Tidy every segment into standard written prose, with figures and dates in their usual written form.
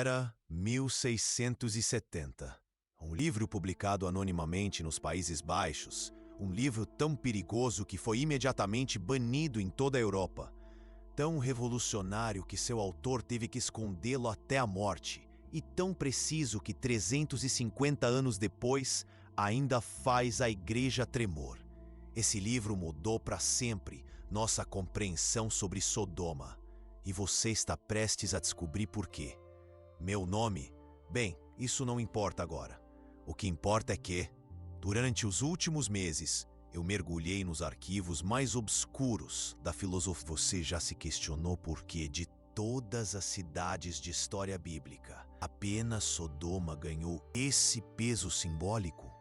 Era 1670. Um livro publicado anonimamente nos Países Baixos, um livro tão perigoso que foi imediatamente banido em toda a Europa. Tão revolucionário que seu autor teve que escondê-lo até a morte, e tão preciso que 350 anos depois ainda faz a Igreja tremor. Esse livro mudou para sempre nossa compreensão sobre Sodoma, e você está prestes a descobrir por quê. Meu nome? Bem, isso não importa agora. O que importa é que, durante os últimos meses, eu mergulhei nos arquivos mais obscuros da filosofia. Você já se questionou por que, de todas as cidades de história bíblica, apenas Sodoma ganhou esse peso simbólico?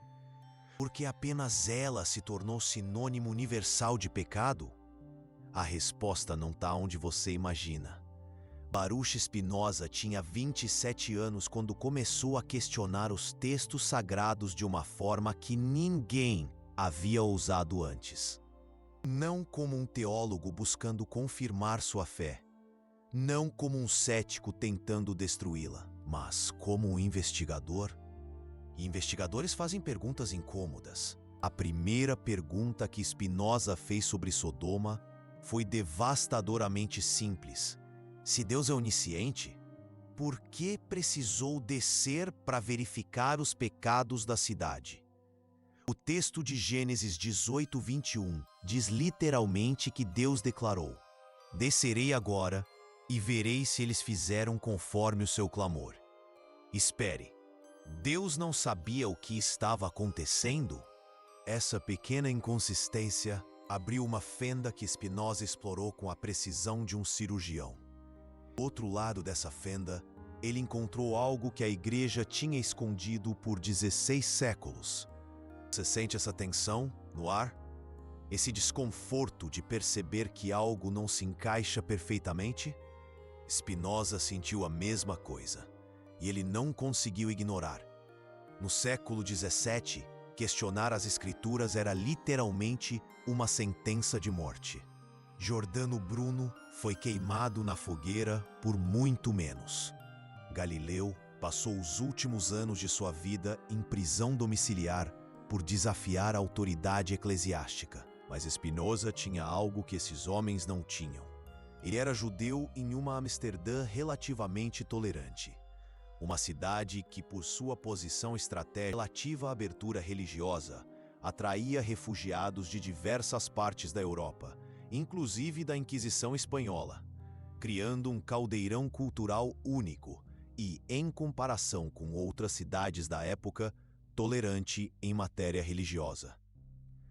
Porque apenas ela se tornou sinônimo universal de pecado? A resposta não está onde você imagina. Baruch Spinoza tinha 27 anos quando começou a questionar os textos sagrados de uma forma que ninguém havia ousado antes. Não como um teólogo buscando confirmar sua fé, não como um cético tentando destruí-la, mas como um investigador. E investigadores fazem perguntas incômodas. A primeira pergunta que Spinoza fez sobre Sodoma foi devastadoramente simples. Se Deus é onisciente, por que precisou descer para verificar os pecados da cidade? O texto de Gênesis 18:21 diz literalmente que Deus declarou: "Descerei agora e verei se eles fizeram conforme o seu clamor." Espere, Deus não sabia o que estava acontecendo? Essa pequena inconsistência abriu uma fenda que Spinoza explorou com a precisão de um cirurgião. Do outro lado dessa fenda, ele encontrou algo que a Igreja tinha escondido por 16 séculos. Você sente essa tensão no ar? Esse desconforto de perceber que algo não se encaixa perfeitamente? Spinoza sentiu a mesma coisa, e ele não conseguiu ignorar. No século XVII, questionar as Escrituras era literalmente uma sentença de morte. Giordano Bruno foi queimado na fogueira por muito menos. Galileu passou os últimos anos de sua vida em prisão domiciliar por desafiar a autoridade eclesiástica. Mas Spinoza tinha algo que esses homens não tinham. Ele era judeu em uma Amsterdã relativamente tolerante. Uma cidade que, por sua posição estratégica relativa à abertura religiosa, atraía refugiados de diversas partes da Europa, inclusive da Inquisição Espanhola, criando um caldeirão cultural único e, em comparação com outras cidades da época, tolerante em matéria religiosa.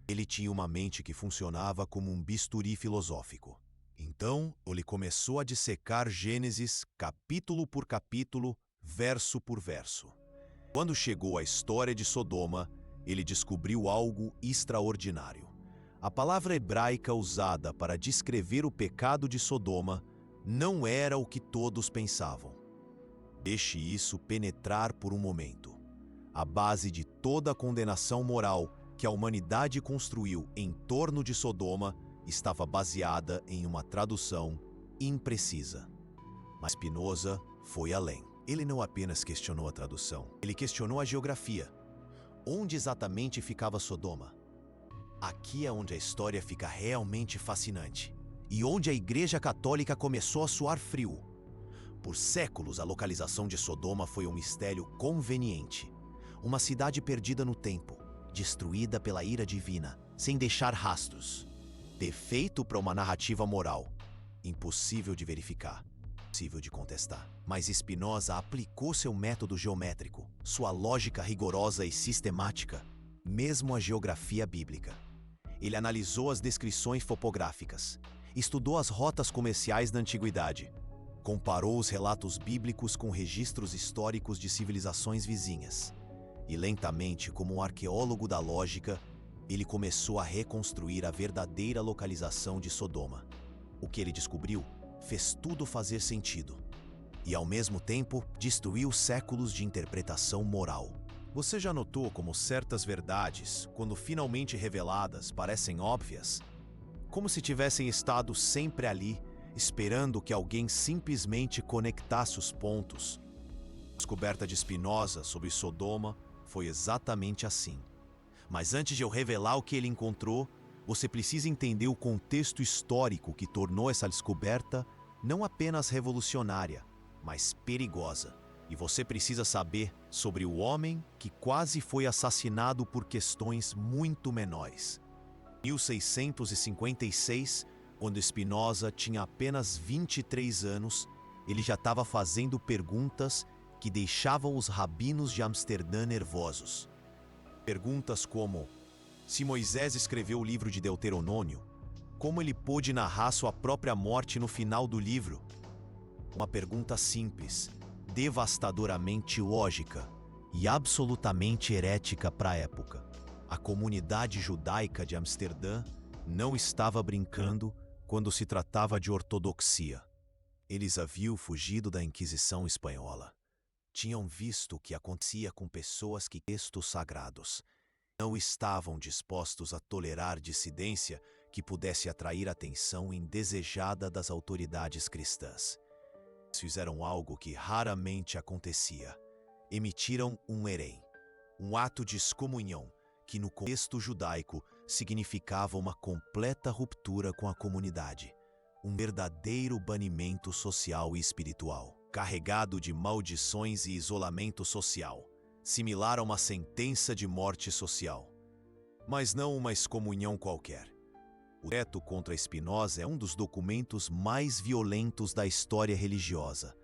Ele tinha uma mente que funcionava como um bisturi filosófico. Então, ele começou a dissecar Gênesis capítulo por capítulo, verso por verso. Quando chegou à história de Sodoma, ele descobriu algo extraordinário. A palavra hebraica usada para descrever o pecado de Sodoma não era o que todos pensavam. Deixe isso penetrar por um momento. A base de toda a condenação moral que a humanidade construiu em torno de Sodoma estava baseada em uma tradução imprecisa. Mas Spinoza foi além. Ele não apenas questionou a tradução, ele questionou a geografia. Onde exatamente ficava Sodoma? Aqui é onde a história fica realmente fascinante, e onde a Igreja Católica começou a suar frio. Por séculos, a localização de Sodoma foi um mistério conveniente. Uma cidade perdida no tempo, destruída pela ira divina, sem deixar rastros. Perfeito para uma narrativa moral, impossível de verificar, impossível de contestar. Mas Spinoza aplicou seu método geométrico, sua lógica rigorosa e sistemática, mesmo a geografia bíblica. Ele analisou as descrições topográficas, estudou as rotas comerciais da antiguidade, comparou os relatos bíblicos com registros históricos de civilizações vizinhas. E lentamente, como um arqueólogo da lógica, ele começou a reconstruir a verdadeira localização de Sodoma. O que ele descobriu fez tudo fazer sentido. E, ao mesmo tempo, destruiu séculos de interpretação moral. Você já notou como certas verdades, quando finalmente reveladas, parecem óbvias? Como se tivessem estado sempre ali, esperando que alguém simplesmente conectasse os pontos. descoberta de Spinoza sobre Sodoma foi exatamente assim. Mas antes de eu revelar o que ele encontrou, você precisa entender o contexto histórico que tornou essa descoberta não apenas revolucionária, mas perigosa. E você precisa saber sobre o homem que quase foi assassinado por questões muito menores. Em 1656, quando Spinoza tinha apenas 23 anos, ele já estava fazendo perguntas que deixavam os rabinos de Amsterdã nervosos. Perguntas como: se Moisés escreveu o livro de Deuteronômio, como ele pôde narrar sua própria morte no final do livro? Uma pergunta simples, devastadoramente lógica e absolutamente herética para a época. A comunidade judaica de Amsterdã não estava brincando quando se tratava de ortodoxia. Eles haviam fugido da Inquisição espanhola. Tinham visto o que acontecia com pessoas que textos sagrados não estavam dispostos a tolerar dissidência que pudesse atrair a atenção indesejada das autoridades cristãs. Fizeram algo que raramente acontecia. Emitiram um herém, um ato de excomunhão que no contexto judaico significava uma completa ruptura com a comunidade, um verdadeiro banimento social e espiritual, carregado de maldições e isolamento social, similar a uma sentença de morte social. Mas não uma excomunhão qualquer. O decreto contra Spinoza é um dos documentos mais violentos da história religiosa.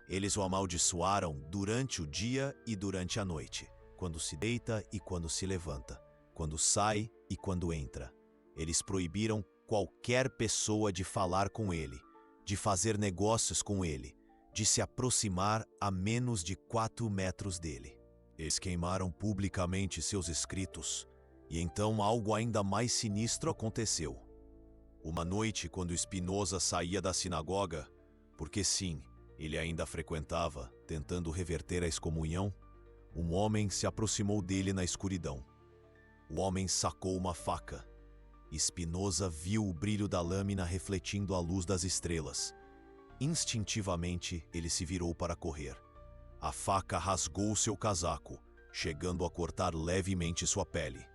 Eles o amaldiçoaram durante o dia e durante a noite, quando se deita e quando se levanta, quando sai e quando entra. Eles proibiram qualquer pessoa de falar com ele, de fazer negócios com ele, de se aproximar a menos de 4 metros dele. Eles queimaram publicamente seus escritos, e então algo ainda mais sinistro aconteceu. Uma noite, quando Spinoza saía da sinagoga, porque sim, ele ainda frequentava, tentando reverter a excomunhão, um homem se aproximou dele na escuridão. O homem sacou uma faca. Spinoza viu o brilho da lâmina refletindo a luz das estrelas. Instintivamente, ele se virou para correr. A faca rasgou seu casaco, chegando a cortar levemente sua pele.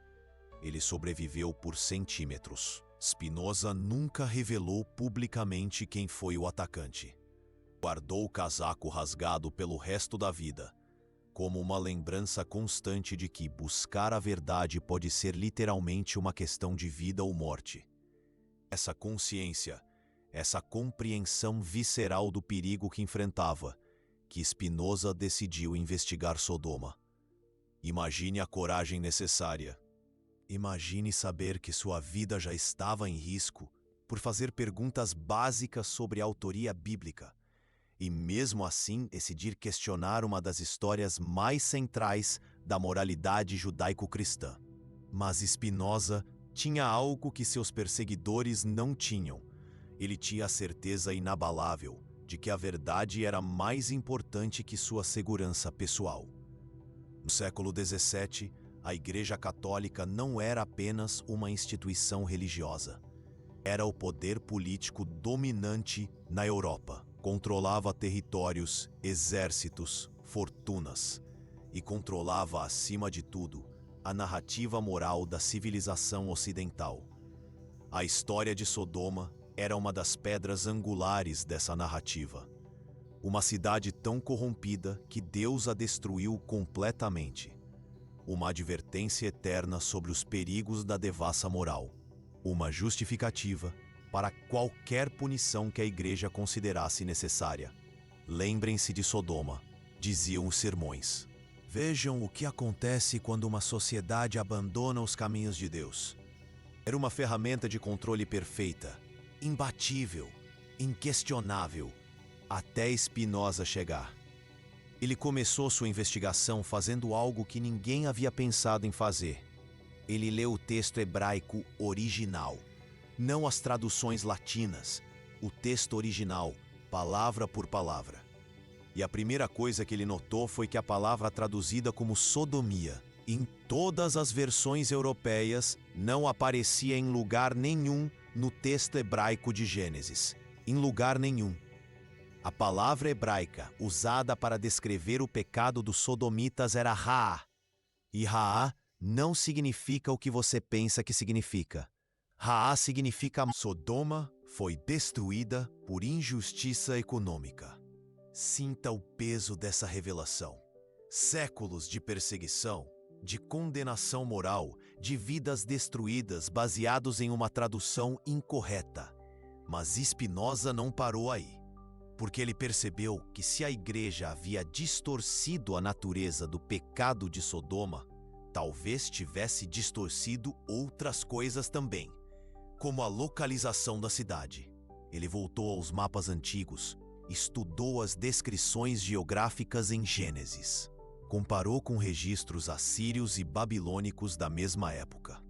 Ele sobreviveu por centímetros. Spinoza nunca revelou publicamente quem foi o atacante. Guardou o casaco rasgado pelo resto da vida, como uma lembrança constante de que buscar a verdade pode ser literalmente uma questão de vida ou morte. Essa consciência, essa compreensão visceral do perigo que enfrentava, que Spinoza decidiu investigar Sodoma. Imagine a coragem necessária. Imagine saber que sua vida já estava em risco por fazer perguntas básicas sobre a autoria bíblica. E mesmo assim decidir questionar uma das histórias mais centrais da moralidade judaico-cristã. Mas Spinoza tinha algo que seus perseguidores não tinham. Ele tinha a certeza inabalável de que a verdade era mais importante que sua segurança pessoal. No século XVII, a Igreja Católica não era apenas uma instituição religiosa. Era o poder político dominante na Europa. Controlava territórios, exércitos, fortunas e controlava, acima de tudo, a narrativa moral da civilização ocidental. A história de Sodoma era uma das pedras angulares dessa narrativa. Uma cidade tão corrompida que Deus a destruiu completamente. Uma advertência eterna sobre os perigos da devassa moral. Uma justificativa para qualquer punição que a igreja considerasse necessária. Lembrem-se de Sodoma, diziam os sermões. Vejam o que acontece quando uma sociedade abandona os caminhos de Deus. Era uma ferramenta de controle perfeita, imbatível, inquestionável, até Spinoza chegar. Ele começou sua investigação fazendo algo que ninguém havia pensado em fazer. Ele leu o texto hebraico original. Não as traduções latinas, o texto original, palavra por palavra. E a primeira coisa que ele notou foi que a palavra traduzida como sodomia, em todas as versões europeias, não aparecia em lugar nenhum no texto hebraico de Gênesis. Em lugar nenhum. A palavra hebraica usada para descrever o pecado dos sodomitas era Raá. E Raá não significa o que você pensa que significa. Raá significa Sodoma foi destruída por injustiça econômica. Sinta o peso dessa revelação. Séculos de perseguição, de condenação moral, de vidas destruídas baseados em uma tradução incorreta. Mas Spinoza não parou aí, porque ele percebeu que se a igreja havia distorcido a natureza do pecado de Sodoma, talvez tivesse distorcido outras coisas também, como a localização da cidade. Ele voltou aos mapas antigos, estudou as descrições geográficas em Gênesis, comparou com registros assírios e babilônicos da mesma época.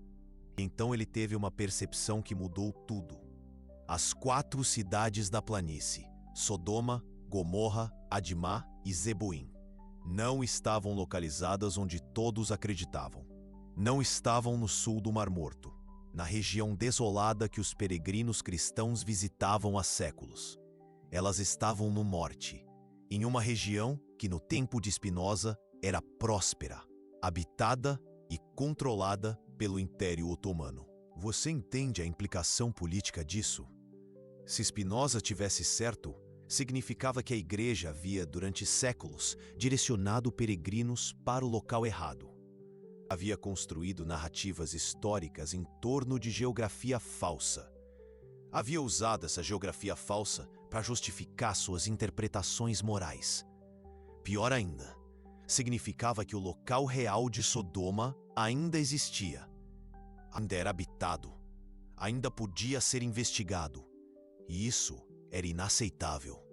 Então ele teve uma percepção que mudou tudo. As 4 cidades da planície, Sodoma, Gomorra, Adimá e Zeboim, não estavam localizadas onde todos acreditavam. Não estavam no sul do Mar Morto, na região desolada que os peregrinos cristãos visitavam há séculos. Elas estavam no norte, em uma região que no tempo de Spinoza era próspera, habitada e controlada pelo Império Otomano. Você entende a implicação política disso? Se Spinoza tivesse certo, significava que a igreja havia, durante séculos, direcionado peregrinos para o local errado. Havia construído narrativas históricas em torno de geografia falsa. Havia usado essa geografia falsa para justificar suas interpretações morais. Pior ainda, significava que o local real de Sodoma ainda existia, ainda era habitado, ainda podia ser investigado, e isso era inaceitável.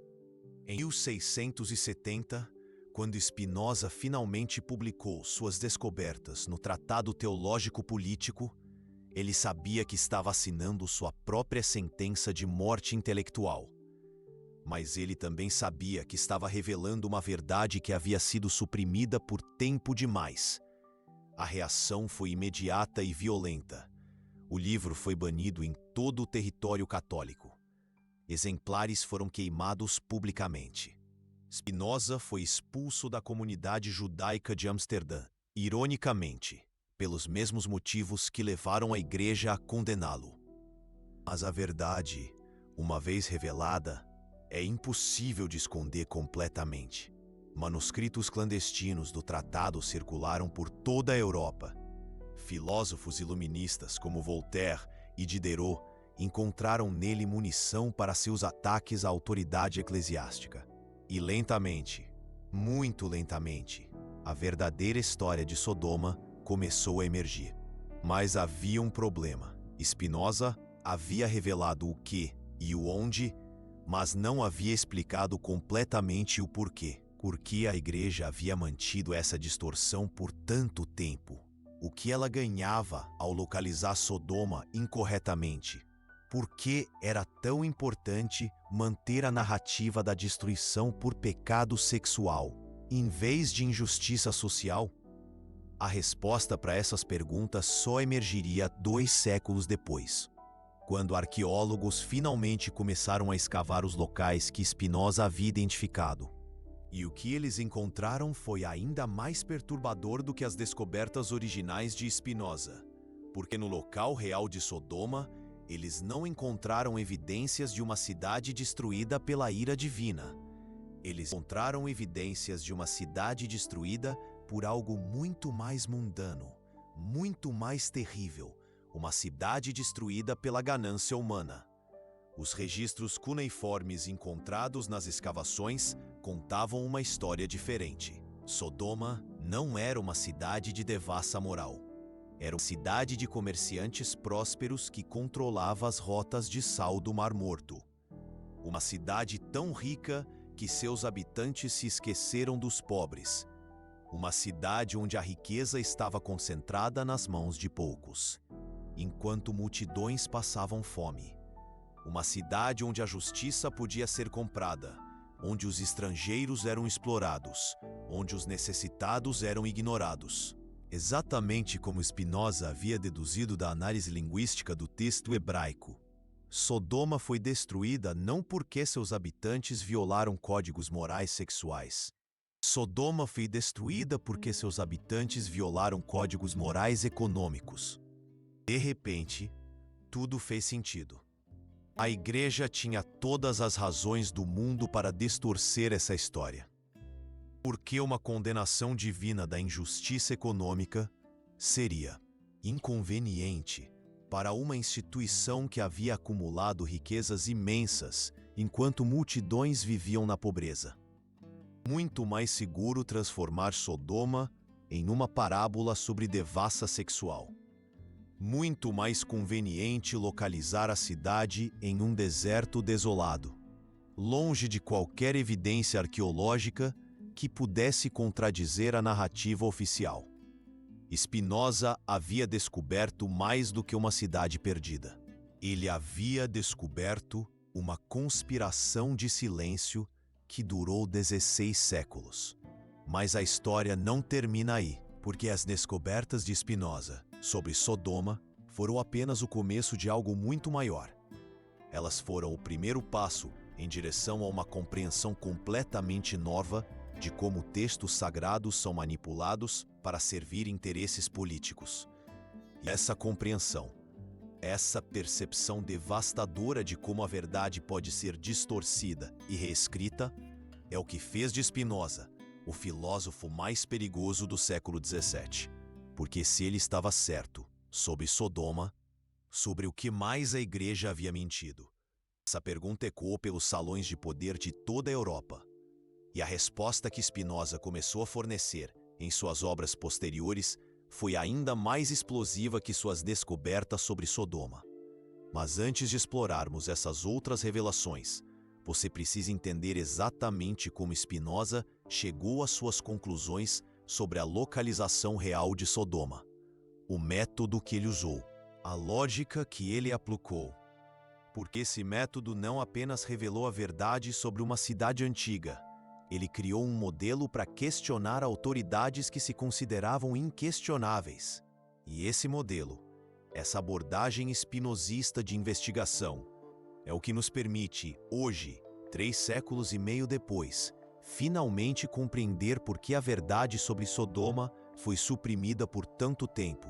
Em 1670, quando Spinoza finalmente publicou suas descobertas no Tratado Teológico Político, ele sabia que estava assinando sua própria sentença de morte intelectual. Mas ele também sabia que estava revelando uma verdade que havia sido suprimida por tempo demais. A reação foi imediata e violenta. O livro foi banido em todo o território católico. Exemplares foram queimados publicamente. Spinoza foi expulso da comunidade judaica de Amsterdã, ironicamente, pelos mesmos motivos que levaram a igreja a condená-lo. Mas a verdade, uma vez revelada, é impossível de esconder completamente. Manuscritos clandestinos do tratado circularam por toda a Europa. Filósofos iluministas como Voltaire e Diderot encontraram nele munição para seus ataques à autoridade eclesiástica. E lentamente, muito lentamente, a verdadeira história de Sodoma começou a emergir. Mas havia um problema. Spinoza havia revelado o que e o onde, mas não havia explicado completamente o porquê. Por que a igreja havia mantido essa distorção por tanto tempo? O que ela ganhava ao localizar Sodoma incorretamente? Por que era tão importante manter a narrativa da destruição por pecado sexual, em vez de injustiça social? A resposta para essas perguntas só emergiria 2 séculos depois, quando arqueólogos finalmente começaram a escavar os locais que Spinoza havia identificado. E o que eles encontraram foi ainda mais perturbador do que as descobertas originais de Spinoza, porque no local real de Sodoma, eles não encontraram evidências de uma cidade destruída pela ira divina. Eles encontraram evidências de uma cidade destruída por algo muito mais mundano, muito mais terrível, uma cidade destruída pela ganância humana. Os registros cuneiformes encontrados nas escavações contavam uma história diferente. Sodoma não era uma cidade de devassa moral. Era uma cidade de comerciantes prósperos que controlava as rotas de sal do Mar Morto. Uma cidade tão rica que seus habitantes se esqueceram dos pobres. Uma cidade onde a riqueza estava concentrada nas mãos de poucos, enquanto multidões passavam fome. Uma cidade onde a justiça podia ser comprada, onde os estrangeiros eram explorados, onde os necessitados eram ignorados. Exatamente como Spinoza havia deduzido da análise linguística do texto hebraico. Sodoma foi destruída não porque seus habitantes violaram códigos morais sexuais. Sodoma foi destruída porque seus habitantes violaram códigos morais econômicos. De repente, tudo fez sentido. A igreja tinha todas as razões do mundo para distorcer essa história. Porque uma condenação divina da injustiça econômica seria inconveniente para uma instituição que havia acumulado riquezas imensas enquanto multidões viviam na pobreza. Muito mais seguro transformar Sodoma em uma parábola sobre devassa sexual. Muito mais conveniente localizar a cidade em um deserto desolado, longe de qualquer evidência arqueológica que pudesse contradizer a narrativa oficial. Spinoza havia descoberto mais do que uma cidade perdida. Ele havia descoberto uma conspiração de silêncio que durou 16 séculos. Mas a história não termina aí, porque as descobertas de Spinoza sobre Sodoma foram apenas o começo de algo muito maior. Elas foram o primeiro passo em direção a uma compreensão completamente nova de como textos sagrados são manipulados para servir interesses políticos. E essa compreensão, essa percepção devastadora de como a verdade pode ser distorcida e reescrita, é o que fez de Spinoza o filósofo mais perigoso do século XVII. Porque se ele estava certo sobre Sodoma, sobre o que mais a igreja havia mentido? Essa pergunta ecoou pelos salões de poder de toda a Europa. E a resposta que Spinoza começou a fornecer em suas obras posteriores foi ainda mais explosiva que suas descobertas sobre Sodoma. Mas antes de explorarmos essas outras revelações, você precisa entender exatamente como Spinoza chegou às suas conclusões sobre a localização real de Sodoma, o método que ele usou, a lógica que ele aplicou. Porque esse método não apenas revelou a verdade sobre uma cidade antiga, ele criou um modelo para questionar autoridades que se consideravam inquestionáveis. E esse modelo, essa abordagem spinozista de investigação, é o que nos permite, hoje, 3 séculos e meio depois, finalmente compreender por que a verdade sobre Sodoma foi suprimida por tanto tempo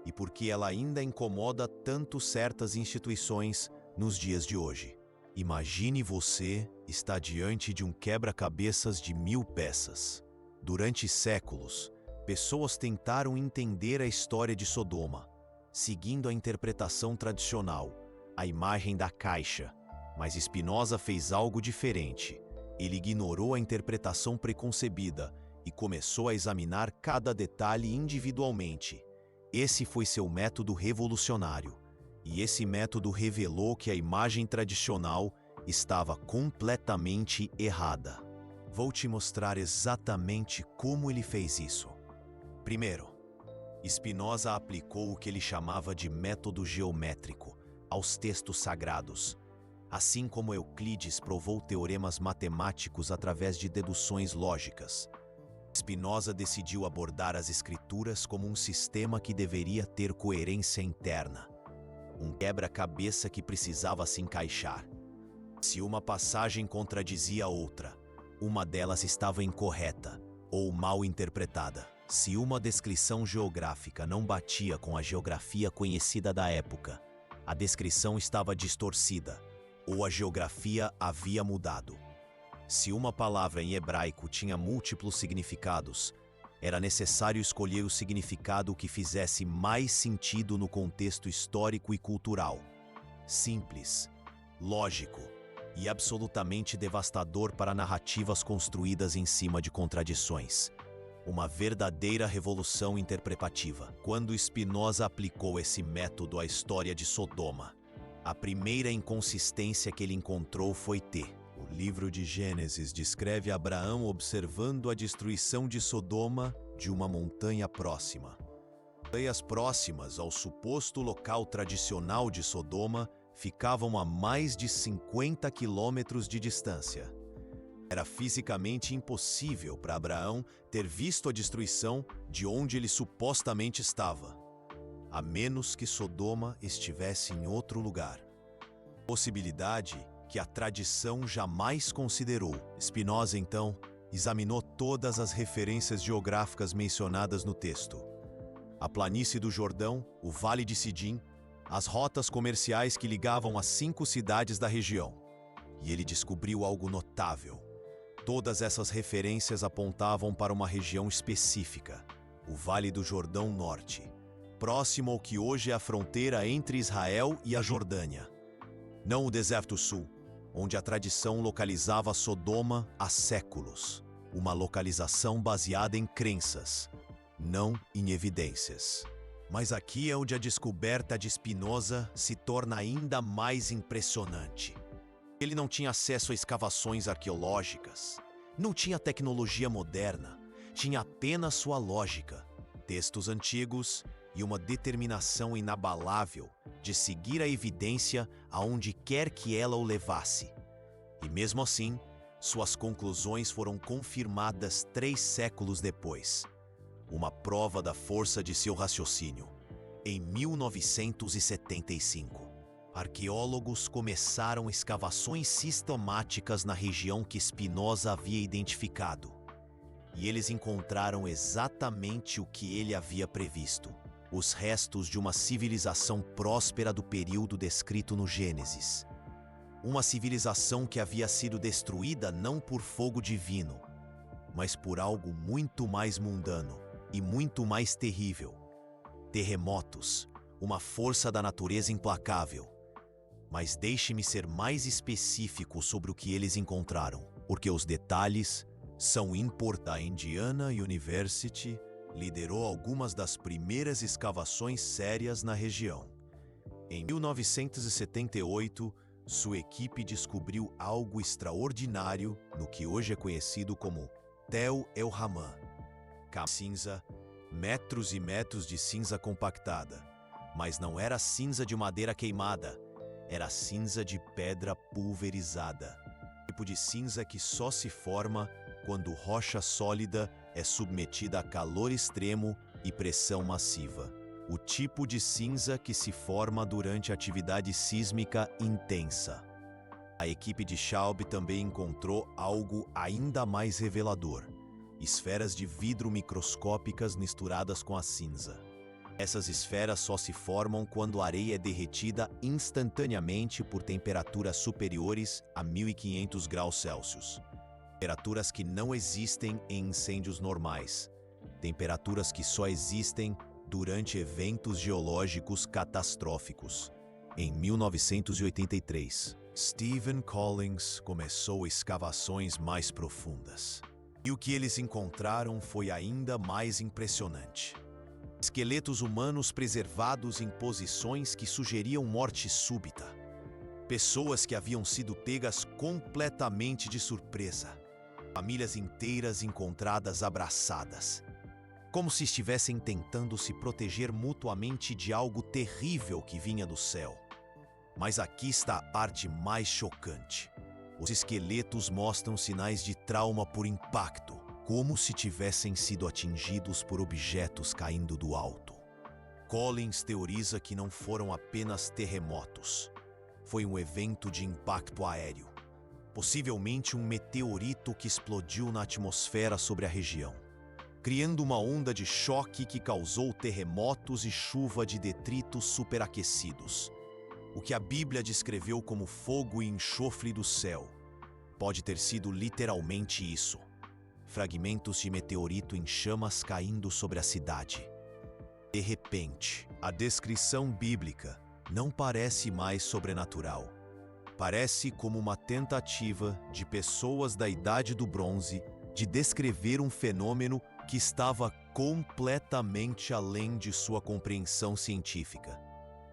e por que ela ainda incomoda tanto certas instituições nos dias de hoje. Imagine você está diante de um quebra-cabeças de 1000 peças. Durante séculos, pessoas tentaram entender a história de Sodoma, seguindo a interpretação tradicional, a imagem da caixa. Mas Spinoza fez algo diferente. Ele ignorou a interpretação preconcebida e começou a examinar cada detalhe individualmente. Esse foi seu método revolucionário. E esse método revelou que a imagem tradicional estava completamente errada. Vou te mostrar exatamente como ele fez isso. Primeiro, Spinoza aplicou o que ele chamava de método geométrico aos textos sagrados, assim como Euclides provou teoremas matemáticos através de deduções lógicas. Spinoza decidiu abordar as escrituras como um sistema que deveria ter coerência interna, um quebra-cabeça que precisava se encaixar. Se uma passagem contradizia a outra, uma delas estava incorreta ou mal interpretada. Se uma descrição geográfica não batia com a geografia conhecida da época, a descrição estava distorcida ou a geografia havia mudado. Se uma palavra em hebraico tinha múltiplos significados, era necessário escolher o significado que fizesse mais sentido no contexto histórico e cultural. Simples, lógico e absolutamente devastador para narrativas construídas em cima de contradições. Uma verdadeira revolução interpretativa. Quando Spinoza aplicou esse método à história de Sodoma, a primeira inconsistência que ele encontrou foi o livro de Gênesis descreve Abraão observando a destruição de Sodoma de uma montanha próxima. Montanhas próximas ao suposto local tradicional de Sodoma ficavam a mais de 50 quilômetros de distância. Era fisicamente impossível para Abraão ter visto a destruição de onde ele supostamente estava, a menos que Sodoma estivesse em outro lugar. Possibilidade que a tradição jamais considerou. Spinoza, então, examinou todas as referências geográficas mencionadas no texto. A planície do Jordão, o Vale de Sidim, as rotas comerciais que ligavam as 5 cidades da região. E ele descobriu algo notável. Todas essas referências apontavam para uma região específica, o Vale do Jordão Norte, próximo ao que hoje é a fronteira entre Israel e a Jordânia. Não o Deserto Sul, onde a tradição localizava Sodoma há séculos. Uma localização baseada em crenças, não em evidências. Mas aqui é onde a descoberta de Spinoza se torna ainda mais impressionante. Ele não tinha acesso a escavações arqueológicas, não tinha tecnologia moderna, tinha apenas sua lógica, textos antigos e uma determinação inabalável de seguir a evidência aonde quer que ela o levasse. E mesmo assim, suas conclusões foram confirmadas 3 séculos depois. Uma prova da força de seu raciocínio. Em 1975, arqueólogos começaram escavações sistemáticas na região que Spinoza havia identificado. E eles encontraram exatamente o que ele havia previsto: os restos de uma civilização próspera do período descrito no Gênesis. Uma civilização que havia sido destruída não por fogo divino, mas por algo muito mais mundano e muito mais terrível. Terremotos, uma força da natureza implacável. Mas deixe-me ser mais específico sobre o que eles encontraram, porque os detalhes são importantes. A Indiana University liderou algumas das primeiras escavações sérias na região. Em 1978, sua equipe descobriu algo extraordinário no que hoje é conhecido como Tel El-Hammam. Cinza, metros e metros de cinza compactada. Mas não era cinza de madeira queimada, era cinza de pedra pulverizada. Tipo de cinza que só se forma quando rocha sólida é submetida a calor extremo e pressão massiva. O tipo de cinza que se forma durante atividade sísmica intensa. A equipe de Schaub também encontrou algo ainda mais revelador: esferas de vidro microscópicas misturadas com a cinza. Essas esferas só se formam quando a areia é derretida instantaneamente por temperaturas superiores a 1500 graus Celsius. Temperaturas que não existem em incêndios normais. Temperaturas que só existem durante eventos geológicos catastróficos. Em 1983, Stephen Collins começou escavações mais profundas. E o que eles encontraram foi ainda mais impressionante. Esqueletos humanos preservados em posições que sugeriam morte súbita. Pessoas que haviam sido pegas completamente de surpresa. Famílias inteiras encontradas abraçadas, como se estivessem tentando se proteger mutuamente de algo terrível que vinha do céu. Mas aqui está a parte mais chocante. Os esqueletos mostram sinais de trauma por impacto, como se tivessem sido atingidos por objetos caindo do alto. Collins teoriza que não foram apenas terremotos. Foi um evento de impacto aéreo. Possivelmente um meteorito que explodiu na atmosfera sobre a região, criando uma onda de choque que causou terremotos e chuva de detritos superaquecidos. O que a Bíblia descreveu como fogo e enxofre do céu pode ter sido literalmente isso: fragmentos de meteorito em chamas caindo sobre a cidade. De repente, a descrição bíblica não parece mais sobrenatural. Parece como uma tentativa de pessoas da Idade do Bronze de descrever um fenômeno que estava completamente além de sua compreensão científica.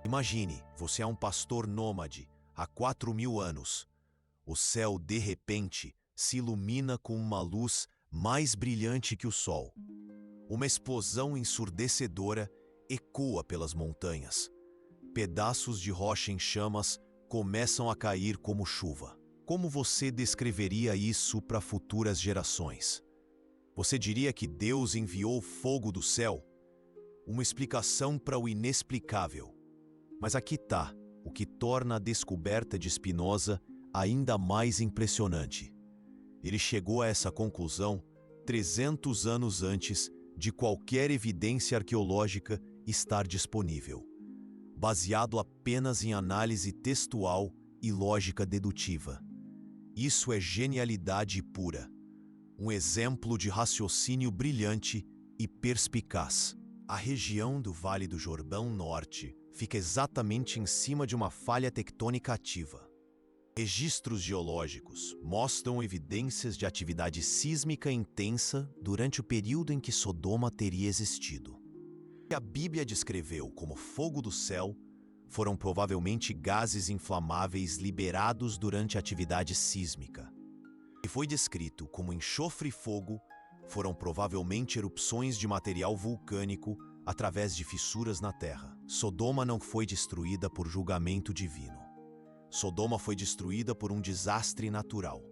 Imagine, você é um pastor nômade há 4.000 anos. O céu, de repente, se ilumina com uma luz mais brilhante que o sol. Uma explosão ensurdecedora ecoa pelas montanhas. Pedaços de rocha em chamas começam a cair como chuva. Como você descreveria isso para futuras gerações? Você diria que Deus enviou fogo do céu? Uma explicação para o inexplicável. Mas aqui está o que torna a descoberta de Spinoza ainda mais impressionante. Ele chegou a essa conclusão 300 anos antes de qualquer evidência arqueológica estar disponível, baseado apenas em análise textual e lógica dedutiva. Isso é genialidade pura, um exemplo de raciocínio brilhante e perspicaz. A região do Vale do Jordão Norte fica exatamente em cima de uma falha tectônica ativa. Registros geológicos mostram evidências de atividade sísmica intensa durante o período em que Sodoma teria existido. O que a Bíblia descreveu como fogo do céu foram provavelmente gases inflamáveis liberados durante a atividade sísmica. O que foi descrito como enxofre e fogo foram provavelmente erupções de material vulcânico através de fissuras na terra. Sodoma não foi destruída por julgamento divino. Sodoma foi destruída por um desastre natural,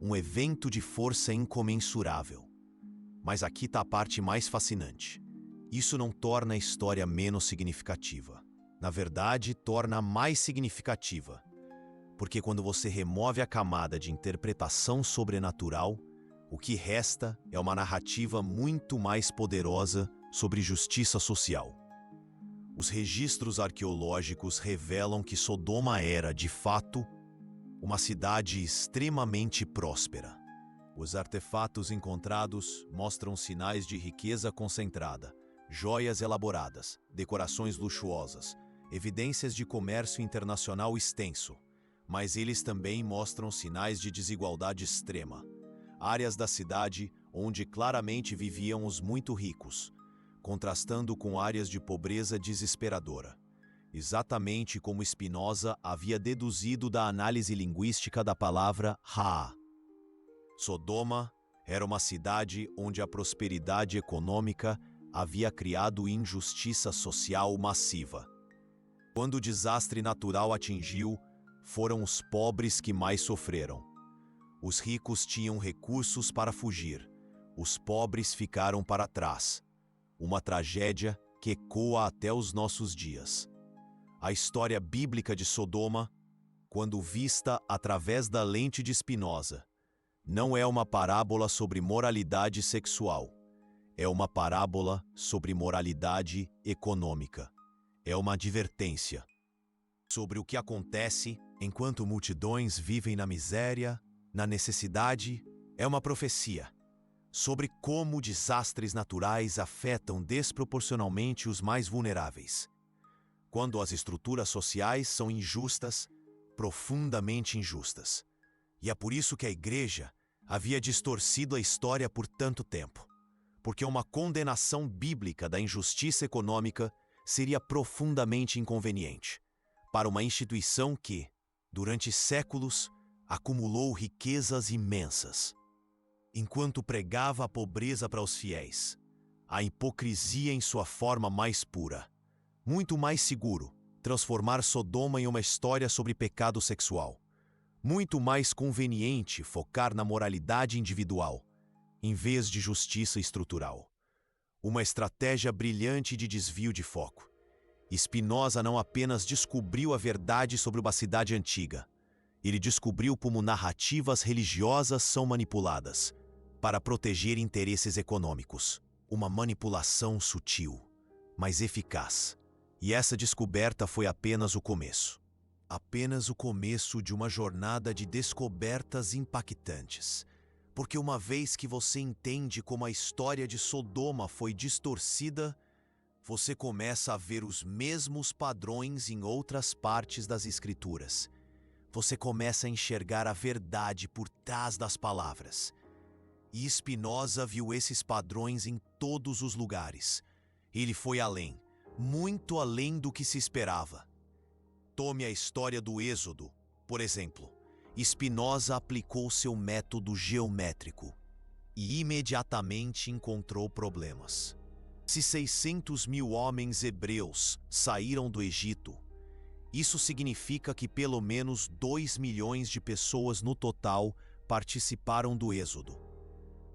um evento de força incomensurável. Mas aqui está a parte mais fascinante. Isso não torna a história menos significativa. Na verdade, torna-a mais significativa. Porque quando você remove a camada de interpretação sobrenatural, o que resta é uma narrativa muito mais poderosa sobre justiça social. Os registros arqueológicos revelam que Sodoma era, de fato, uma cidade extremamente próspera. Os artefatos encontrados mostram sinais de riqueza concentrada, joias elaboradas, decorações luxuosas, evidências de comércio internacional extenso, mas eles também mostram sinais de desigualdade extrema. Áreas da cidade onde claramente viviam os muito ricos, contrastando com áreas de pobreza desesperadora, exatamente como Spinoza havia deduzido da análise linguística da palavra Ra. Sodoma era uma cidade onde a prosperidade econômica havia criado injustiça social massiva. Quando o desastre natural atingiu, foram os pobres que mais sofreram. Os ricos tinham recursos para fugir, os pobres ficaram para trás. Uma tragédia que ecoa até os nossos dias. A história bíblica de Sodoma, quando vista através da lente de Spinoza, não é uma parábola sobre moralidade sexual. É uma parábola sobre moralidade econômica. É uma advertência sobre o que acontece enquanto multidões vivem na miséria, na necessidade. É uma profecia sobre como desastres naturais afetam desproporcionalmente os mais vulneráveis. Quando as estruturas sociais são injustas, profundamente injustas. E é por isso que a Igreja havia distorcido a história por tanto tempo. Porque uma condenação bíblica da injustiça econômica seria profundamente inconveniente para uma instituição que, durante séculos, acumulou riquezas imensas. Enquanto pregava a pobreza para os fiéis, a hipocrisia em sua forma mais pura. Muito mais seguro transformar Sodoma em uma história sobre pecado sexual. Muito mais conveniente focar na moralidade individual, em vez de justiça estrutural. Uma estratégia brilhante de desvio de foco. Spinoza não apenas descobriu a verdade sobre uma cidade antiga, ele descobriu como narrativas religiosas são manipuladas para proteger interesses econômicos. Uma manipulação sutil, mas eficaz. E essa descoberta foi apenas o começo. Apenas o começo de uma jornada de descobertas impactantes. Porque uma vez que você entende como a história de Sodoma foi distorcida, você começa a ver os mesmos padrões em outras partes das Escrituras. Você começa a enxergar a verdade por trás das palavras. E Spinoza viu esses padrões em todos os lugares. Ele foi além, muito além do que se esperava. Tome a história do Êxodo, por exemplo. Spinoza aplicou seu método geométrico e imediatamente encontrou problemas. Se 600 mil homens hebreus saíram do Egito, isso significa que pelo menos 2 milhões de pessoas no total participaram do Êxodo.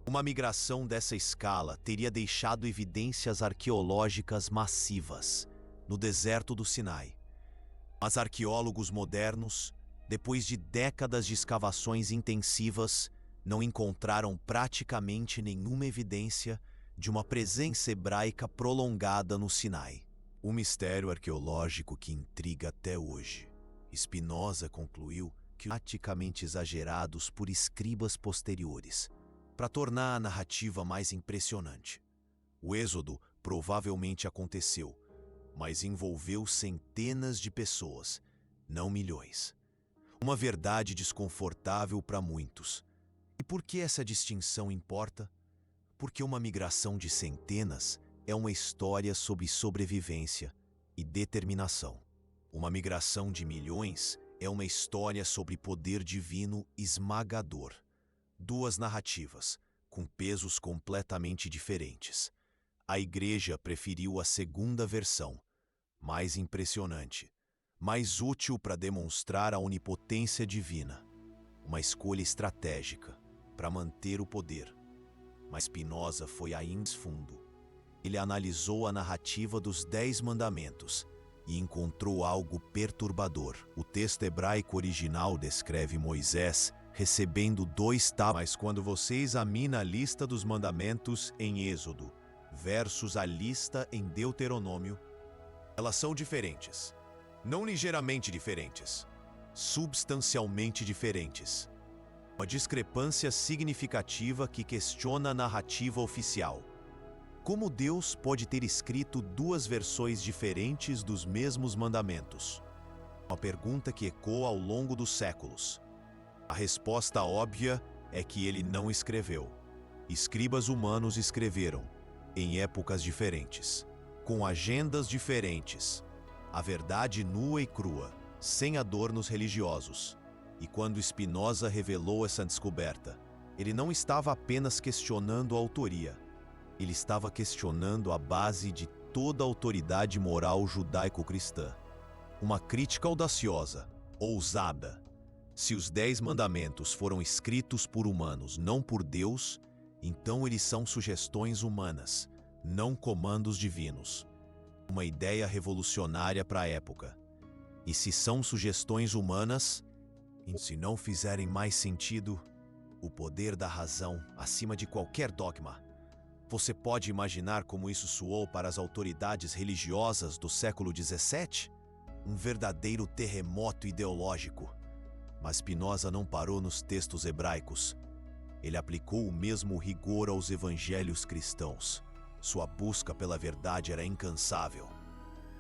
Uma migração dessa escala teria deixado evidências arqueológicas massivas no deserto do Sinai. Mas arqueólogos modernos, depois de décadas de escavações intensivas, não encontraram praticamente nenhuma evidência de uma presença hebraica prolongada no Sinai. Um mistério arqueológico que intriga até hoje. Spinoza concluiu que praticamente exagerados por escribas posteriores, para tornar a narrativa mais impressionante. O êxodo provavelmente aconteceu, mas envolveu centenas de pessoas, não milhões. Uma verdade desconfortável para muitos. E por que essa distinção importa? Porque uma migração de centenas é uma história sobre sobrevivência e determinação. Uma migração de milhões é uma história sobre poder divino esmagador. Duas narrativas, com pesos completamente diferentes. A Igreja preferiu a segunda versão, mais impressionante, mais útil para demonstrar a onipotência divina. Uma escolha estratégica para manter o poder. Mas Spinoza foi ainda fundo. Ele analisou a narrativa dos 10 Mandamentos e encontrou algo perturbador. O texto hebraico original descreve Moisés recebendo 2 tábuas. Mas quando você examina a lista dos mandamentos em Êxodo versus a lista em Deuteronômio, elas são diferentes. Não ligeiramente diferentes, substancialmente diferentes. Uma discrepância significativa que questiona a narrativa oficial. Como Deus pode ter escrito 2 versões diferentes dos mesmos mandamentos? Uma pergunta que ecoa ao longo dos séculos. A resposta óbvia é que ele não escreveu. Escribas humanos escreveram, em épocas diferentes, com agendas diferentes, a verdade nua e crua, sem adornos religiosos. E quando Spinoza revelou essa descoberta, ele não estava apenas questionando a autoria, ele estava questionando a base de toda a autoridade moral judaico-cristã. Uma crítica audaciosa, ousada. Se os 10 mandamentos foram escritos por humanos, não por Deus, então eles são sugestões humanas, não comandos divinos. Uma ideia revolucionária para a época. E se são sugestões humanas, e se não fizerem mais sentido, o poder da razão acima de qualquer dogma. Você pode imaginar como isso soou para as autoridades religiosas do século XVII? Um verdadeiro terremoto ideológico. Mas Spinoza não parou nos textos hebraicos. Ele aplicou o mesmo rigor aos evangelhos cristãos. Sua busca pela verdade era incansável.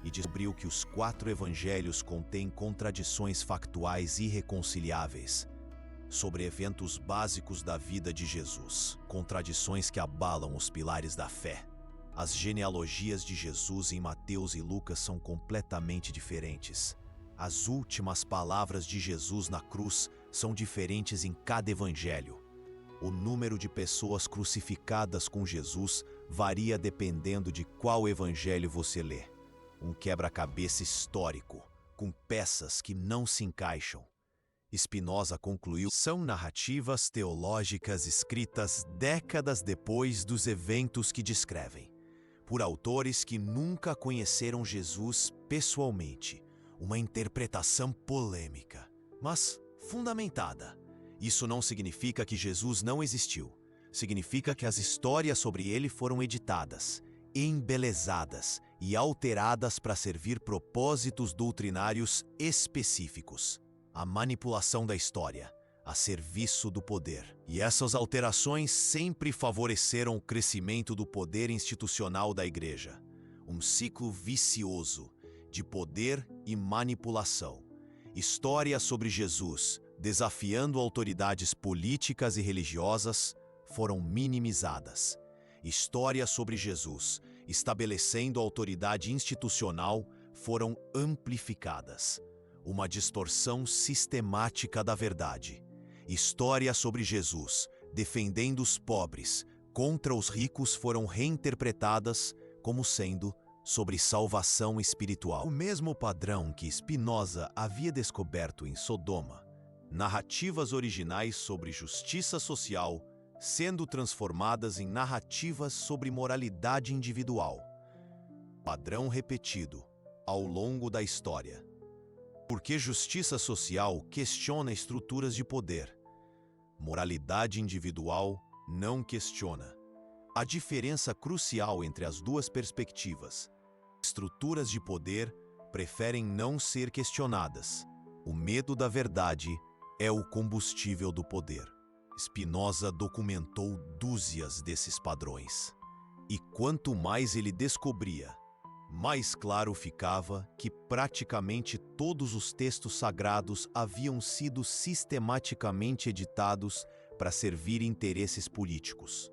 E descobriu que os 4 evangelhos contêm contradições factuais irreconciliáveis sobre eventos básicos da vida de Jesus, contradições que abalam os pilares da fé. As genealogias de Jesus em Mateus e Lucas são completamente diferentes. As últimas palavras de Jesus na cruz são diferentes em cada evangelho. O número de pessoas crucificadas com Jesus varia dependendo de qual evangelho você lê. Um quebra-cabeça histórico, com peças que não se encaixam. Spinoza concluiu: são narrativas teológicas escritas décadas depois dos eventos que descrevem, por autores que nunca conheceram Jesus pessoalmente. Uma interpretação polêmica, mas fundamentada. Isso não significa que Jesus não existiu. Significa que as histórias sobre ele foram editadas, embelezadas e alteradas para servir propósitos doutrinários específicos. A manipulação da história, a serviço do poder. E essas alterações sempre favoreceram o crescimento do poder institucional da Igreja. Um ciclo vicioso de poder e manipulação. Histórias sobre Jesus, desafiando autoridades políticas e religiosas, foram minimizadas. Histórias sobre Jesus, estabelecendo autoridade institucional, foram amplificadas. Uma distorção sistemática da verdade. Histórias sobre Jesus, defendendo os pobres contra os ricos, foram reinterpretadas como sendo sobre salvação espiritual. O mesmo padrão que Spinoza havia descoberto em Sodoma. Narrativas originais sobre justiça social sendo transformadas em narrativas sobre moralidade individual. Padrão repetido ao longo da história. Porque justiça social questiona estruturas de poder. Moralidade individual não questiona. A diferença crucial entre as duas perspectivas. Estruturas de poder preferem não ser questionadas. O medo da verdade é o combustível do poder. Spinoza documentou dúzias desses padrões. E quanto mais ele descobria, mais claro ficava que praticamente todos os textos sagrados haviam sido sistematicamente editados para servir interesses políticos.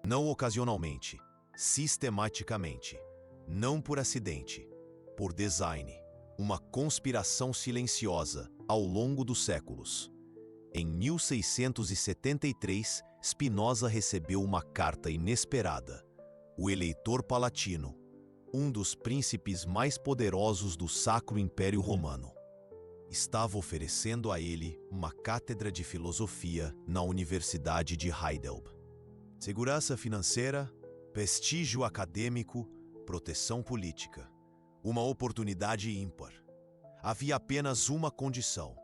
Não ocasionalmente, sistematicamente, não por acidente, por design, uma conspiração silenciosa ao longo dos séculos. Em 1673, Spinoza recebeu uma carta inesperada. O eleitor palatino, um dos príncipes mais poderosos do Sacro Império Romano, estava oferecendo a ele uma cátedra de filosofia na Universidade de Heidelberg. Segurança financeira, prestígio acadêmico, proteção política. Uma oportunidade ímpar. Havia apenas uma condição.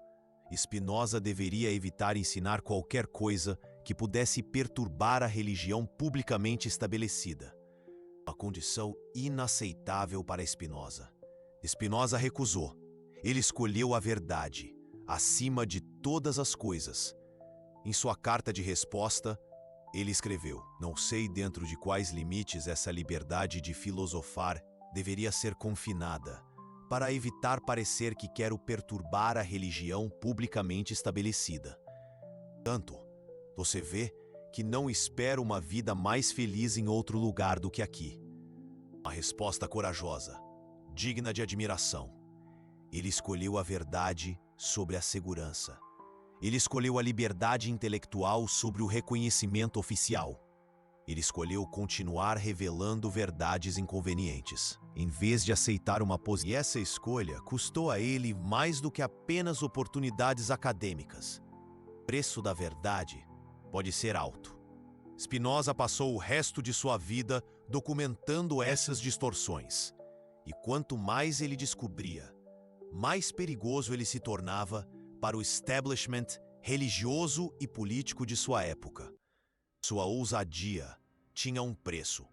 Spinoza deveria evitar ensinar qualquer coisa que pudesse perturbar a religião publicamente estabelecida. Uma condição inaceitável para Spinoza. Spinoza recusou. Ele escolheu a verdade, acima de todas as coisas. Em sua carta de resposta, ele escreveu: "Não sei dentro de quais limites essa liberdade de filosofar deveria ser confinada, para evitar parecer que quero perturbar a religião publicamente estabelecida. Tanto, você vê que não espero uma vida mais feliz em outro lugar do que aqui." Uma resposta corajosa, digna de admiração. Ele escolheu a verdade sobre a segurança. Ele escolheu a liberdade intelectual sobre o reconhecimento oficial. Ele escolheu continuar revelando verdades inconvenientes, em vez de aceitar uma posição. E essa escolha custou a ele mais do que apenas oportunidades acadêmicas. O preço da verdade pode ser alto. Spinoza passou o resto de sua vida documentando essas distorções. E quanto mais ele descobria, mais perigoso ele se tornava para o establishment religioso e político de sua época. Sua ousadia tinha um preço.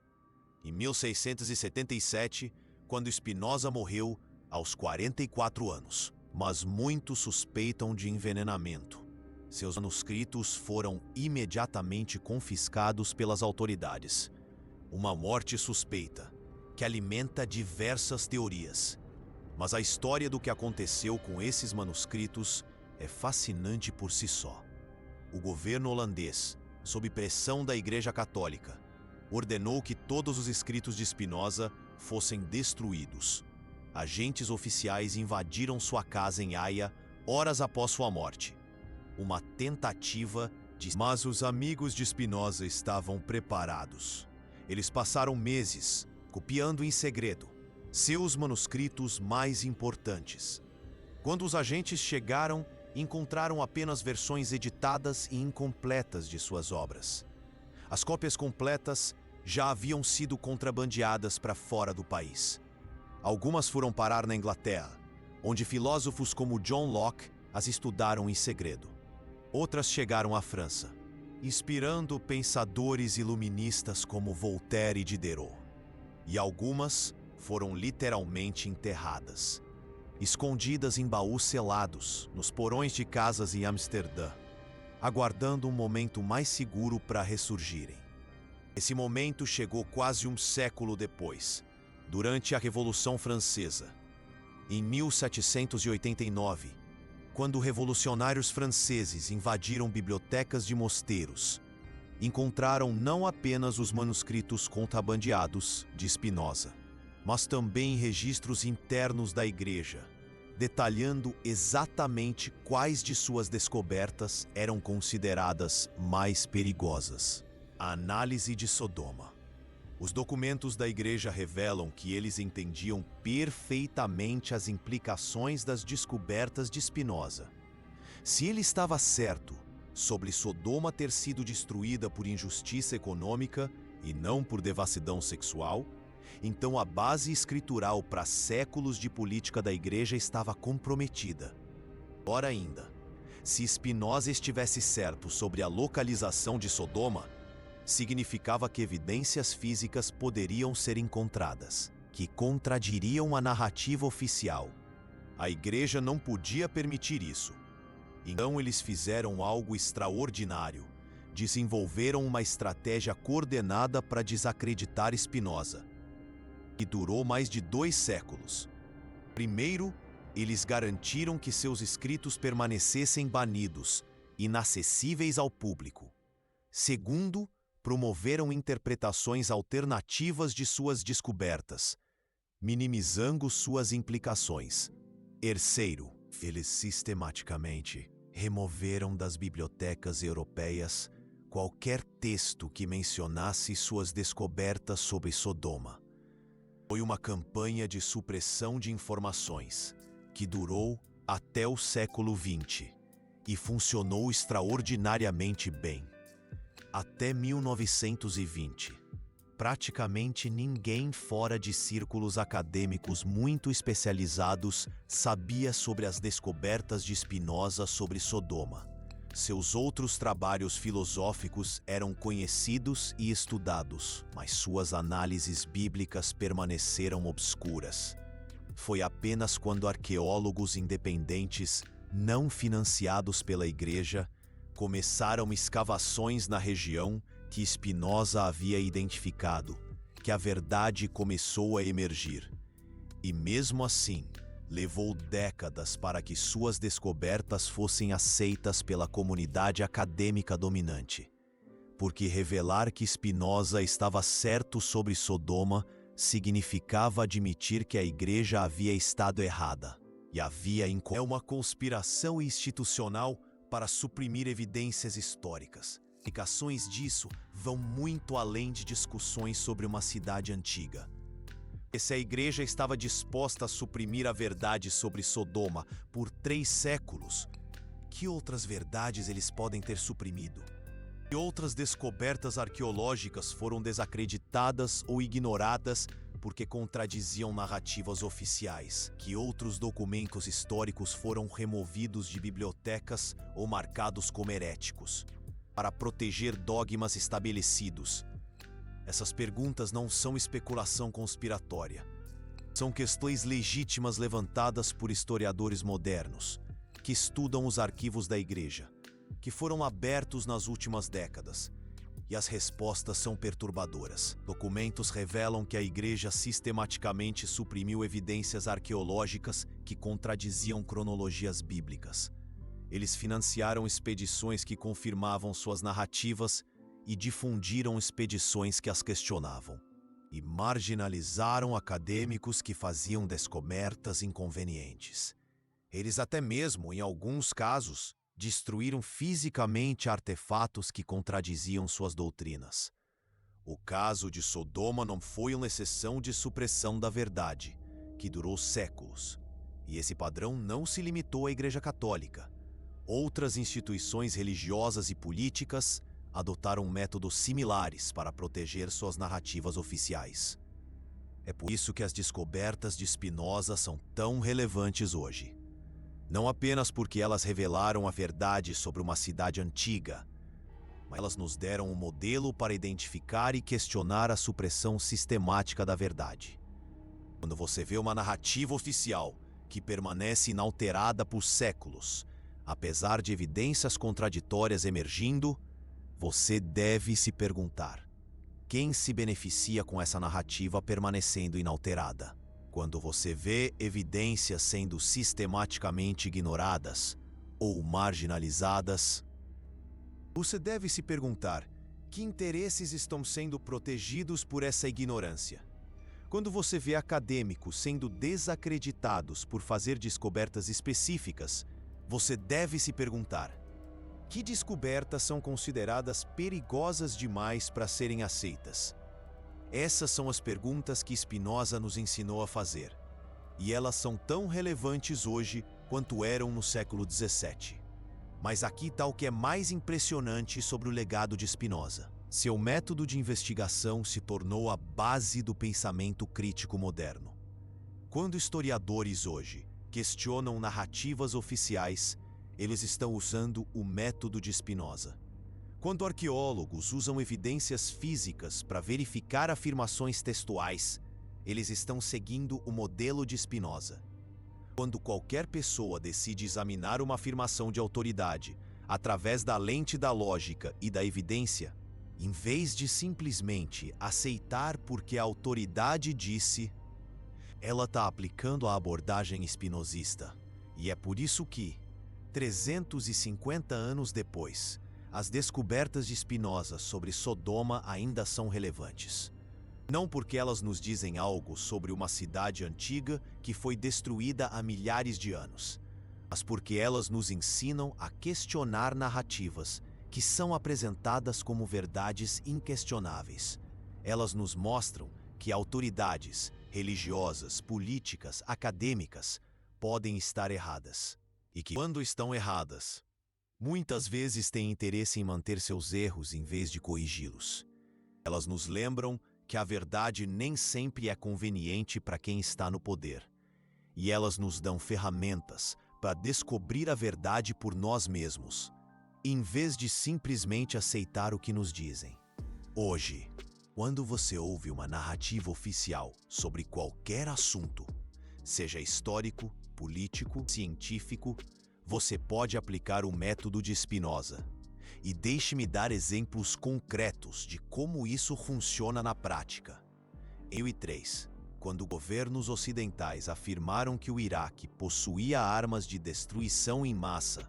Em 1677, quando Spinoza morreu aos 44 anos, mas muitos suspeitam de envenenamento. Seus manuscritos foram imediatamente confiscados pelas autoridades. Uma morte suspeita, que alimenta diversas teorias. Mas a história do que aconteceu com esses manuscritos é fascinante por si só. O governo holandês, sob pressão da Igreja Católica, ordenou que todos os escritos de Spinoza fossem destruídos. Agentes oficiais invadiram sua casa em Haia horas após sua morte. Uma tentativa de... Mas os amigos de Spinoza estavam preparados. Eles passaram meses copiando em segredo seus manuscritos mais importantes. Quando os agentes chegaram, encontraram apenas versões editadas e incompletas de suas obras. As cópias completas já haviam sido contrabandeadas para fora do país. Algumas foram parar na Inglaterra, onde filósofos como John Locke as estudaram em segredo. Outras chegaram à França, inspirando pensadores iluministas como Voltaire e Diderot. E algumas foram literalmente enterradas, escondidas em baús selados nos porões de casas em Amsterdã, aguardando um momento mais seguro para ressurgirem. Esse momento chegou quase um século depois, durante a Revolução Francesa. Em 1789, quando revolucionários franceses invadiram bibliotecas de mosteiros, encontraram não apenas os manuscritos contrabandeados de Spinoza, mas também registros internos da igreja, detalhando exatamente quais de suas descobertas eram consideradas mais perigosas. A análise de Sodoma. Os documentos da igreja revelam que eles entendiam perfeitamente as implicações das descobertas de Spinoza. Se ele estava certo sobre Sodoma ter sido destruída por injustiça econômica e não por devassidão sexual, Então a base escritural para séculos de política da Igreja estava comprometida. Ora ainda, se Spinoza estivesse certo sobre a localização de Sodoma, significava que evidências físicas poderiam ser encontradas, que contradiriam a narrativa oficial. A Igreja não podia permitir isso. Então eles fizeram algo extraordinário. Desenvolveram uma estratégia coordenada para desacreditar Spinoza, que durou mais de 2 séculos. Primeiro, eles garantiram que seus escritos permanecessem banidos, inacessíveis ao público. Segundo, promoveram interpretações alternativas de suas descobertas, minimizando suas implicações. Terceiro, eles sistematicamente removeram das bibliotecas europeias qualquer texto que mencionasse suas descobertas sobre Sodoma. Foi uma campanha de supressão de informações que durou até o século XX e funcionou extraordinariamente bem. Até 1920, praticamente ninguém fora de círculos acadêmicos muito especializados sabia sobre as descobertas de Spinoza sobre Sodoma. Seus outros trabalhos filosóficos eram conhecidos e estudados, mas suas análises bíblicas permaneceram obscuras. Foi apenas quando arqueólogos independentes, não financiados pela Igreja, começaram escavações na região que Spinoza havia identificado, que a verdade começou a emergir. E mesmo assim, levou décadas para que suas descobertas fossem aceitas pela comunidade acadêmica dominante. Porque revelar que Spinoza estava certo sobre Sodoma significava admitir que a Igreja havia estado errada e havia É uma conspiração institucional para suprimir evidências históricas. Implicações disso vão muito além de discussões sobre uma cidade antiga. E se a Igreja estava disposta a suprimir a verdade sobre Sodoma por 3 séculos, que outras verdades eles podem ter suprimido? Que outras descobertas arqueológicas foram desacreditadas ou ignoradas porque contradiziam narrativas oficiais? Que outros documentos históricos foram removidos de bibliotecas ou marcados como heréticos, para proteger dogmas estabelecidos? Essas perguntas não são especulação conspiratória. São questões legítimas levantadas por historiadores modernos, que estudam os arquivos da Igreja, que foram abertos nas últimas décadas. E as respostas são perturbadoras. Documentos revelam que a Igreja sistematicamente suprimiu evidências arqueológicas que contradiziam cronologias bíblicas. Eles financiaram expedições que confirmavam suas narrativas e difundiram expedições que as questionavam. E marginalizaram acadêmicos que faziam descobertas inconvenientes. Eles até mesmo, em alguns casos, destruíram fisicamente artefatos que contradiziam suas doutrinas. O caso de Sodoma não foi uma exceção de supressão da verdade, que durou séculos. E esse padrão não se limitou à Igreja Católica. Outras instituições religiosas e políticas adotaram métodos similares para proteger suas narrativas oficiais. É por isso que as descobertas de Spinoza são tão relevantes hoje. Não apenas porque elas revelaram a verdade sobre uma cidade antiga, mas elas nos deram um modelo para identificar e questionar a supressão sistemática da verdade. Quando você vê uma narrativa oficial que permanece inalterada por séculos, apesar de evidências contraditórias emergindo, você deve se perguntar: quem se beneficia com essa narrativa permanecendo inalterada? Quando você vê evidências sendo sistematicamente ignoradas ou marginalizadas, você deve se perguntar: que interesses estão sendo protegidos por essa ignorância? Quando você vê acadêmicos sendo desacreditados por fazer descobertas específicas, você deve se perguntar: que descobertas são consideradas perigosas demais para serem aceitas? Essas são as perguntas que Spinoza nos ensinou a fazer, e elas são tão relevantes hoje quanto eram no século XVII. Mas aqui está o que é mais impressionante sobre o legado de Spinoza. Seu método de investigação se tornou a base do pensamento crítico moderno. Quando historiadores hoje questionam narrativas oficiais, eles estão usando o método de Spinoza. Quando arqueólogos usam evidências físicas para verificar afirmações textuais, eles estão seguindo o modelo de Spinoza. Quando qualquer pessoa decide examinar uma afirmação de autoridade através da lente da lógica e da evidência, em vez de simplesmente aceitar porque a autoridade disse, ela está aplicando a abordagem espinosista. E é por isso que, 350 anos depois, as descobertas de Spinoza sobre Sodoma ainda são relevantes. Não porque elas nos dizem algo sobre uma cidade antiga que foi destruída há milhares de anos, mas porque elas nos ensinam a questionar narrativas que são apresentadas como verdades inquestionáveis. Elas nos mostram que autoridades religiosas, políticas, acadêmicas podem estar erradas. E que, quando estão erradas, muitas vezes têm interesse em manter seus erros em vez de corrigi-los. Elas nos lembram que a verdade nem sempre é conveniente para quem está no poder. E elas nos dão ferramentas para descobrir a verdade por nós mesmos, em vez de simplesmente aceitar o que nos dizem. Hoje, quando você ouve uma narrativa oficial sobre qualquer assunto, seja histórico, político, científico, você pode aplicar o método de Spinoza. E deixe-me dar exemplos concretos de como isso funciona na prática. Em 2003, quando governos ocidentais afirmaram que o Iraque possuía armas de destruição em massa,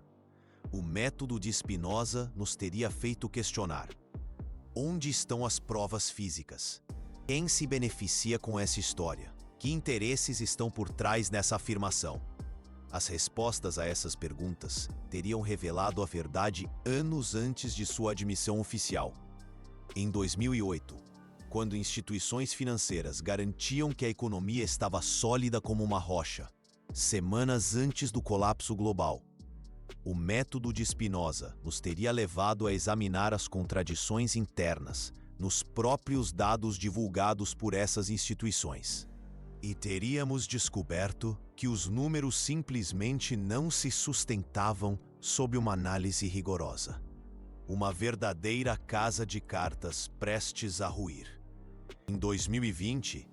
o método de Spinoza nos teria feito questionar: onde estão as provas físicas? Quem se beneficia com essa história? Que interesses estão por trás dessa afirmação? As respostas a essas perguntas teriam revelado a verdade anos antes de sua admissão oficial. Em 2008, quando instituições financeiras garantiam que a economia estava sólida como uma rocha, semanas antes do colapso global, o método de Spinoza nos teria levado a examinar as contradições internas nos próprios dados divulgados por essas instituições. E teríamos descoberto que os números simplesmente não se sustentavam sob uma análise rigorosa. Uma verdadeira casa de cartas prestes a ruir. Em 2020,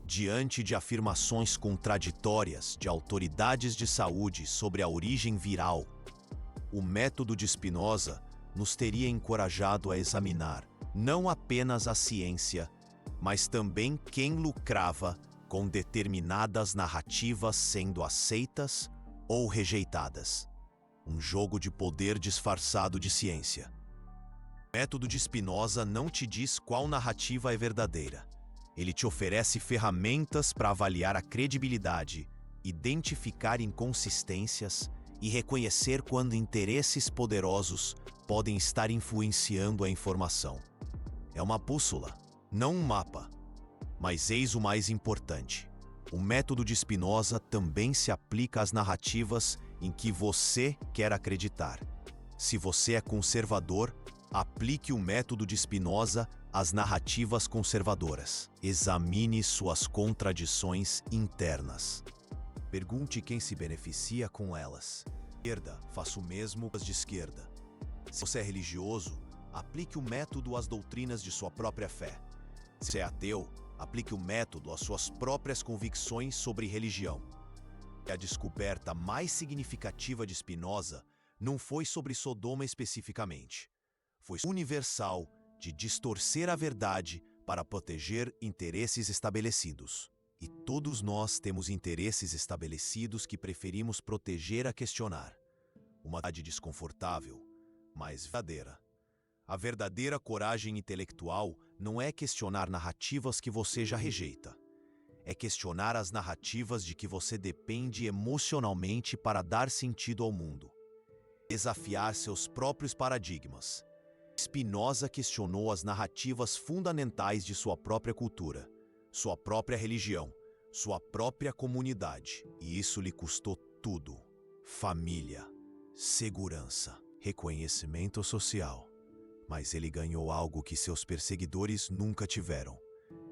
diante de afirmações contraditórias de autoridades de saúde sobre a origem viral, o método de Spinoza nos teria encorajado a examinar não apenas a ciência, mas também quem lucrava com determinadas narrativas sendo aceitas ou rejeitadas. Um jogo de poder disfarçado de ciência. O método de Spinoza não te diz qual narrativa é verdadeira. Ele te oferece ferramentas para avaliar a credibilidade, identificar inconsistências e reconhecer quando interesses poderosos podem estar influenciando a informação. É uma bússola, não um mapa. Mas eis o mais importante: o método de Spinoza também se aplica às narrativas em que você quer acreditar. Se você é conservador, aplique o método de Spinoza às narrativas conservadoras. Examine suas contradições internas. Pergunte quem se beneficia com elas. Esquerda, faça o mesmo com as de esquerda. Se você é religioso, aplique o método às doutrinas de sua própria fé. Se você é ateu, aplique o método às suas próprias convicções sobre religião. A descoberta mais significativa de Spinoza não foi sobre Sodoma especificamente. Foi universal de distorcer a verdade para proteger interesses estabelecidos. E todos nós temos interesses estabelecidos que preferimos proteger a questionar. Uma verdade desconfortável, mas verdadeira. A verdadeira coragem intelectual não é questionar narrativas que você já rejeita. É questionar as narrativas de que você depende emocionalmente para dar sentido ao mundo. Desafiar seus próprios paradigmas. Spinoza questionou as narrativas fundamentais de sua própria cultura, sua própria religião, sua própria comunidade. E isso lhe custou tudo: família, segurança, reconhecimento social. Mas ele ganhou algo que seus perseguidores nunca tiveram.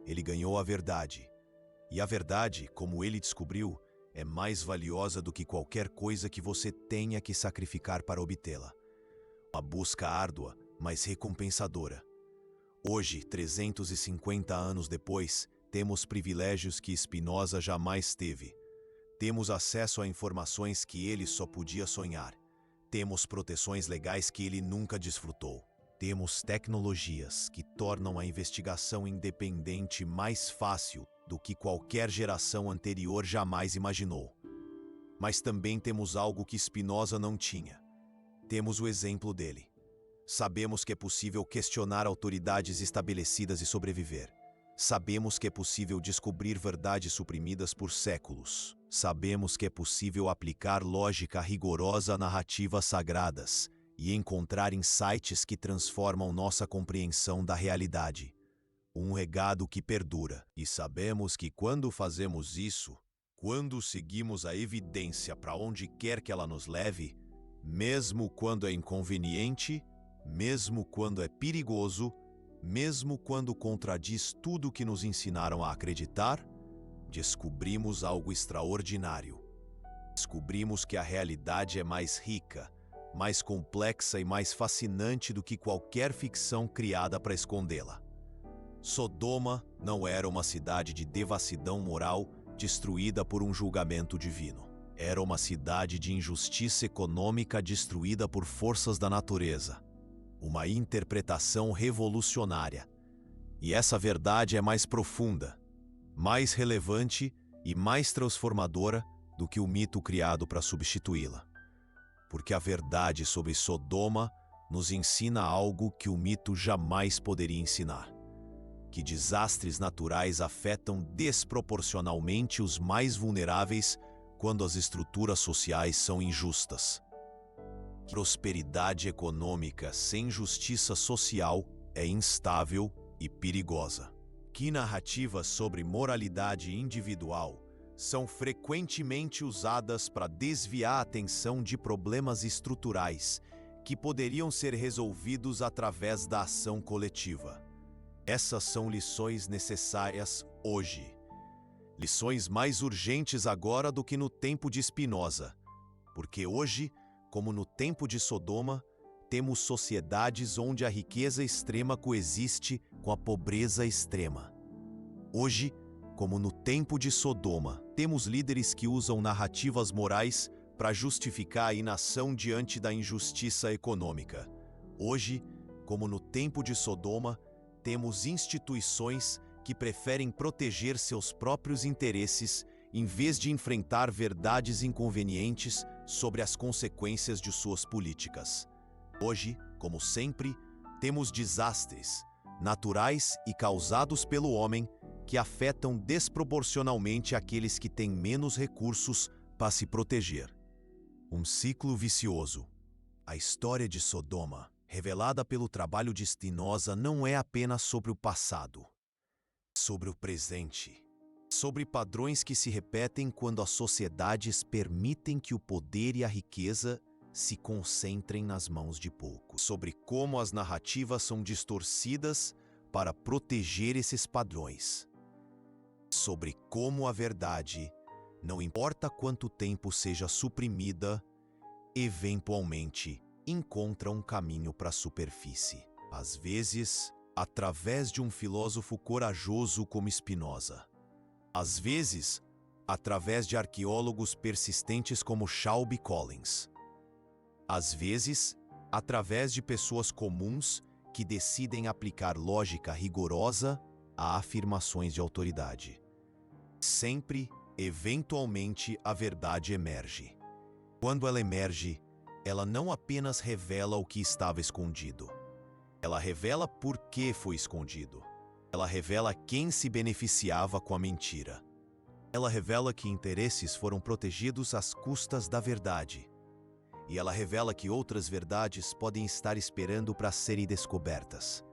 Ele ganhou a verdade. E a verdade, como ele descobriu, é mais valiosa do que qualquer coisa que você tenha que sacrificar para obtê-la. Uma busca árdua, mas recompensadora. Hoje, 350 anos depois, temos privilégios que Spinoza jamais teve. Temos acesso a informações que ele só podia sonhar. Temos proteções legais que ele nunca desfrutou. Temos tecnologias que tornam a investigação independente mais fácil do que qualquer geração anterior jamais imaginou. Mas também temos algo que Spinoza não tinha. Temos o exemplo dele. Sabemos que é possível questionar autoridades estabelecidas e sobreviver. Sabemos que é possível descobrir verdades suprimidas por séculos. Sabemos que é possível aplicar lógica rigorosa a narrativas sagradas e encontrar insights que transformam nossa compreensão da realidade. Um legado que perdura. E sabemos que quando fazemos isso, quando seguimos a evidência para onde quer que ela nos leve, mesmo quando é inconveniente, mesmo quando é perigoso, mesmo quando contradiz tudo que nos ensinaram a acreditar, descobrimos algo extraordinário. Descobrimos que a realidade é mais rica, mais complexa e mais fascinante do que qualquer ficção criada para escondê-la. Sodoma não era uma cidade de devassidão moral destruída por um julgamento divino. Era uma cidade de injustiça econômica destruída por forças da natureza. Uma interpretação revolucionária. E essa verdade é mais profunda, mais relevante e mais transformadora do que o mito criado para substituí-la. Porque a verdade sobre Sodoma nos ensina algo que o mito jamais poderia ensinar: que desastres naturais afetam desproporcionalmente os mais vulneráveis quando as estruturas sociais são injustas. Prosperidade econômica sem justiça social é instável e perigosa. Que narrativas sobre moralidade individual são frequentemente usadas para desviar a atenção de problemas estruturais que poderiam ser resolvidos através da ação coletiva. Essas são lições necessárias hoje. Lições mais urgentes agora do que no tempo de Spinoza, porque hoje, como no tempo de Sodoma, temos sociedades onde a riqueza extrema coexiste com a pobreza extrema. Hoje, como no tempo de Sodoma, temos líderes que usam narrativas morais para justificar a inação diante da injustiça econômica. Hoje, como no tempo de Sodoma, temos instituições que preferem proteger seus próprios interesses em vez de enfrentar verdades inconvenientes sobre as consequências de suas políticas. Hoje, como sempre, temos desastres naturais e causados pelo homem que afetam desproporcionalmente aqueles que têm menos recursos para se proteger. Um ciclo vicioso. A história de Sodoma, revelada pelo trabalho de Spinoza, não é apenas sobre o passado, sobre o presente, sobre padrões que se repetem quando as sociedades permitem que o poder e a riqueza se concentrem nas mãos de poucos, sobre como as narrativas são distorcidas para proteger esses padrões, sobre como a verdade, não importa quanto tempo seja suprimida, eventualmente encontra um caminho para a superfície. Às vezes, através de um filósofo corajoso como Spinoza. Às vezes, através de arqueólogos persistentes como Shelby Collins. Às vezes, através de pessoas comuns que decidem aplicar lógica rigorosa a afirmações de autoridade. Sempre, eventualmente, a verdade emerge. Quando ela emerge, ela não apenas revela o que estava escondido. Ela revela por que foi escondido. Ela revela quem se beneficiava com a mentira. Ela revela que interesses foram protegidos às custas da verdade. E ela revela que outras verdades podem estar esperando para serem descobertas.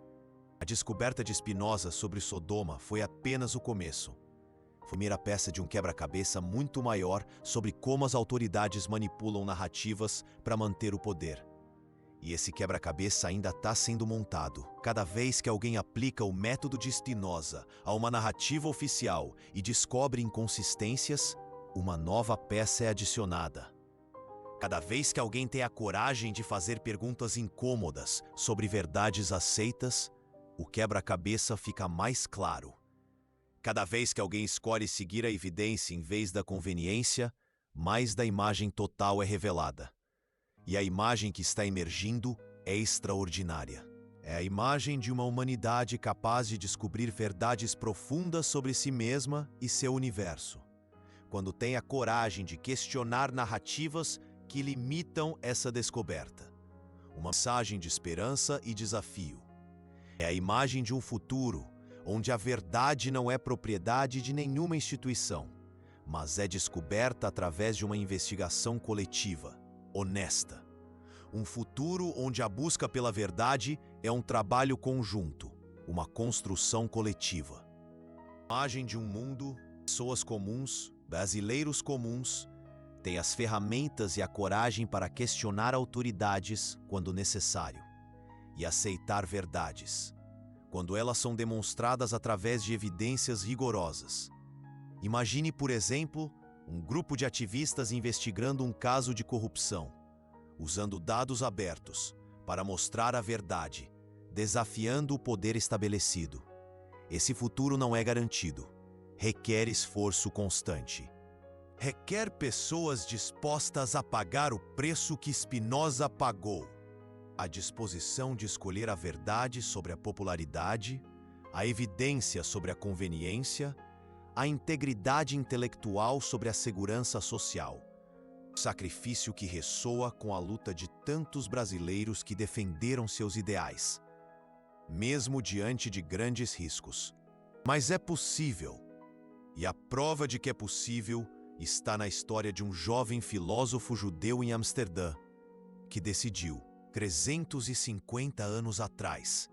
A descoberta de Spinoza sobre Sodoma foi apenas o começo. Foi a primeira peça de um quebra-cabeça muito maior sobre como as autoridades manipulam narrativas para manter o poder. E esse quebra-cabeça ainda está sendo montado. Cada vez que alguém aplica o método de Spinoza a uma narrativa oficial e descobre inconsistências, uma nova peça é adicionada. Cada vez que alguém tem a coragem de fazer perguntas incômodas sobre verdades aceitas, o quebra-cabeça fica mais claro. Cada vez que alguém escolhe seguir a evidência em vez da conveniência, mais da imagem total é revelada. E a imagem que está emergindo é extraordinária. É a imagem de uma humanidade capaz de descobrir verdades profundas sobre si mesma e seu universo. Quando tem a coragem de questionar narrativas que limitam essa descoberta. Uma mensagem de esperança e desafio. É a imagem de um futuro onde a verdade não é propriedade de nenhuma instituição, mas é descoberta através de uma investigação coletiva, honesta. Um futuro onde a busca pela verdade é um trabalho conjunto, uma construção coletiva. A imagem de um mundo, pessoas comuns, brasileiros comuns, têm as ferramentas e a coragem para questionar autoridades quando necessário e aceitar verdades, quando elas são demonstradas através de evidências rigorosas. Imagine, por exemplo, um grupo de ativistas investigando um caso de corrupção, usando dados abertos para mostrar a verdade, desafiando o poder estabelecido. Esse futuro não é garantido. Requer esforço constante. Requer pessoas dispostas a pagar o preço que Spinoza pagou. A disposição de escolher a verdade sobre a popularidade, a evidência sobre a conveniência, a integridade intelectual sobre a segurança social. Sacrifício que ressoa com a luta de tantos brasileiros que defenderam seus ideais, mesmo diante de grandes riscos. Mas é possível. E a prova de que é possível está na história de um jovem filósofo judeu em Amsterdã, que decidiu, 350 anos atrás,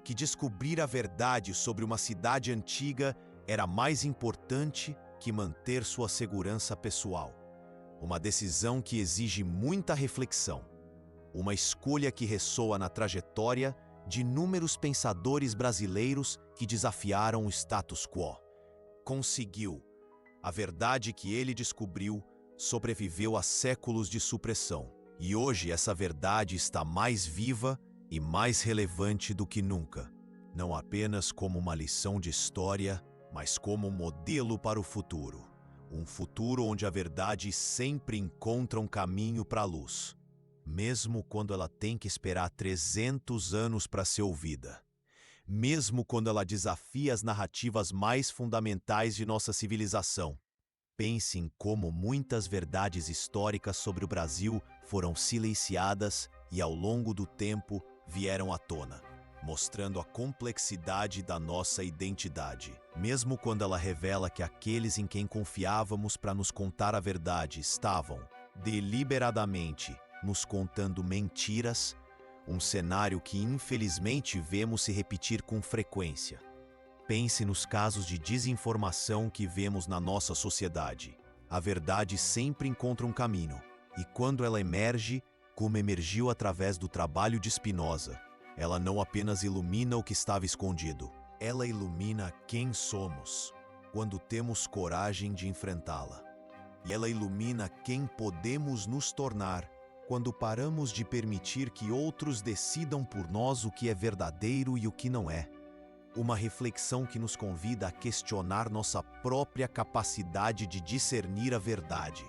que descobrir a verdade sobre uma cidade antiga era mais importante que manter sua segurança pessoal. Uma decisão que exige muita reflexão. Uma escolha que ressoa na trajetória de inúmeros pensadores brasileiros que desafiaram o status quo. Conseguiu. A verdade que ele descobriu sobreviveu a séculos de supressão. E hoje essa verdade está mais viva e mais relevante do que nunca. Não apenas como uma lição de história, mas como um modelo para o futuro. Um futuro onde a verdade sempre encontra um caminho para a luz, mesmo quando ela tem que esperar 300 anos para ser ouvida. Mesmo quando ela desafia as narrativas mais fundamentais de nossa civilização. Pense em como muitas verdades históricas sobre o Brasil foram silenciadas e, ao longo do tempo, vieram à tona, mostrando a complexidade da nossa identidade. Mesmo quando ela revela que aqueles em quem confiávamos para nos contar a verdade estavam, deliberadamente, nos contando mentiras, um cenário que infelizmente vemos se repetir com frequência. Pense nos casos de desinformação que vemos na nossa sociedade. A verdade sempre encontra um caminho, e quando ela emerge, como emergiu através do trabalho de Spinoza, ela não apenas ilumina o que estava escondido, ela ilumina quem somos, quando temos coragem de enfrentá-la. E ela ilumina quem podemos nos tornar, quando paramos de permitir que outros decidam por nós o que é verdadeiro e o que não é. Uma reflexão que nos convida a questionar nossa própria capacidade de discernir a verdade,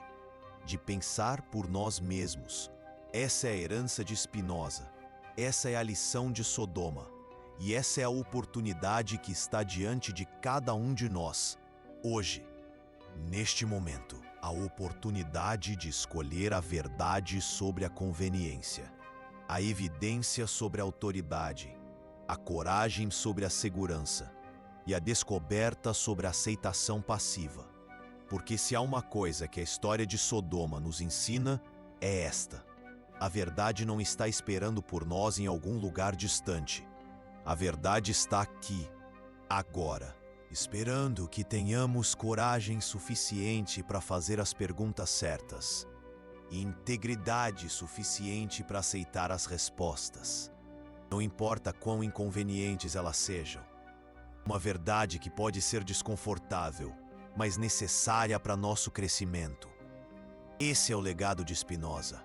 de pensar por nós mesmos. Essa é a herança de Spinoza, essa é a lição de Sodoma, e essa é a oportunidade que está diante de cada um de nós, hoje, neste momento, a oportunidade de escolher a verdade sobre a conveniência, a evidência sobre a autoridade, a coragem sobre a segurança e a descoberta sobre a aceitação passiva. Porque se há uma coisa que a história de Sodoma nos ensina, é esta. A verdade não está esperando por nós em algum lugar distante. A verdade está aqui, agora, esperando que tenhamos coragem suficiente para fazer as perguntas certas e integridade suficiente para aceitar as respostas. Não importa quão inconvenientes elas sejam. Uma verdade que pode ser desconfortável, mas necessária para nosso crescimento. Esse é o legado de Spinoza.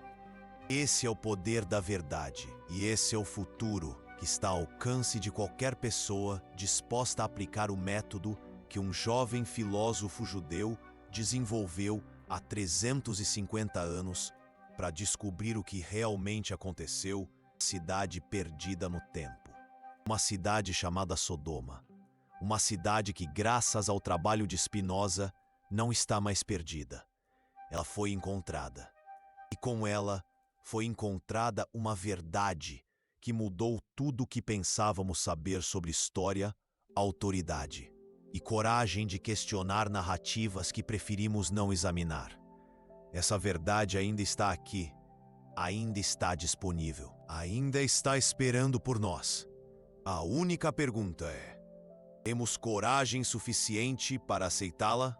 Esse é o poder da verdade. E esse é o futuro que está ao alcance de qualquer pessoa disposta a aplicar o método que um jovem filósofo judeu desenvolveu há 350 anos para descobrir o que realmente aconteceu na cidade perdida no tempo. Uma cidade chamada Sodoma. Uma cidade que, graças ao trabalho de Spinoza, não está mais perdida. Ela foi encontrada. E com ela foi encontrada uma verdade que mudou tudo o que pensávamos saber sobre história, autoridade e coragem de questionar narrativas que preferimos não examinar. Essa verdade ainda está aqui, ainda está disponível, ainda está esperando por nós. A única pergunta é: temos coragem suficiente para aceitá-la?